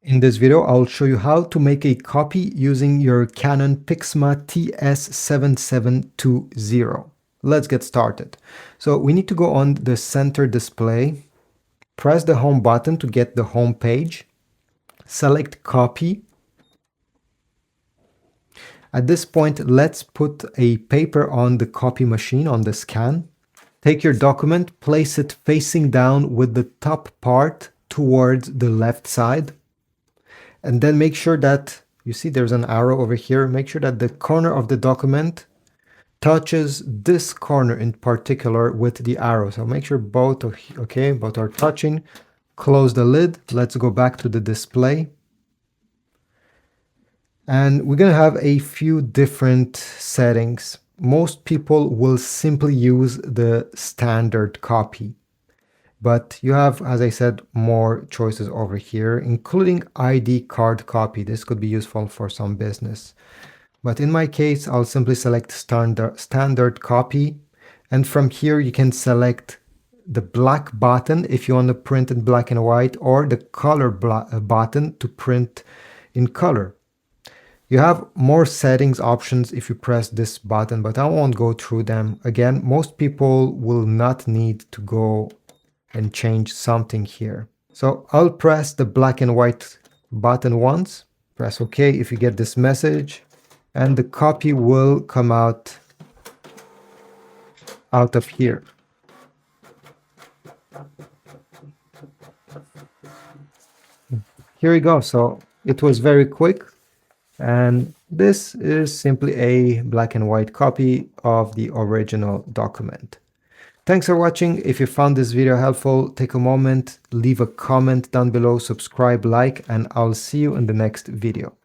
In this video, I'll show you how to make a copy using your Canon Pixma TS7720. Let's get started. So we need to go on the center display, press the home button to get the home page, select copy. At this point, let's put a paper on the copy machine on the scan. Take your document, place it facing down with the top part towards the left side. And then make sure that, you see there's an arrow over here, make sure that the corner of the document touches this corner in particular with the arrow. So make sure both are okay, both are touching. Close the lid. Let's go back to the display. And we're going to have a few different settings. Most people will simply use the standard copy. But you have, as I said, more choices over here, including ID card copy. This could be useful for some business. But in my case, I'll simply select standard copy. And from here, you can select the black button if you want to print in black and white, or the color button to print in color. You have more settings options if you press this button, but I won't go through them. Again, most people will not need to go and change something here. So I'll press the black and white button once, press OK if you get this message, and the copy will come out of here. Here we go. So it was very quick. And this is simply a black and white copy of the original document. Thanks for watching. If you found this video helpful, take a moment, leave a comment down below, subscribe, like, and I'll see you in the next video.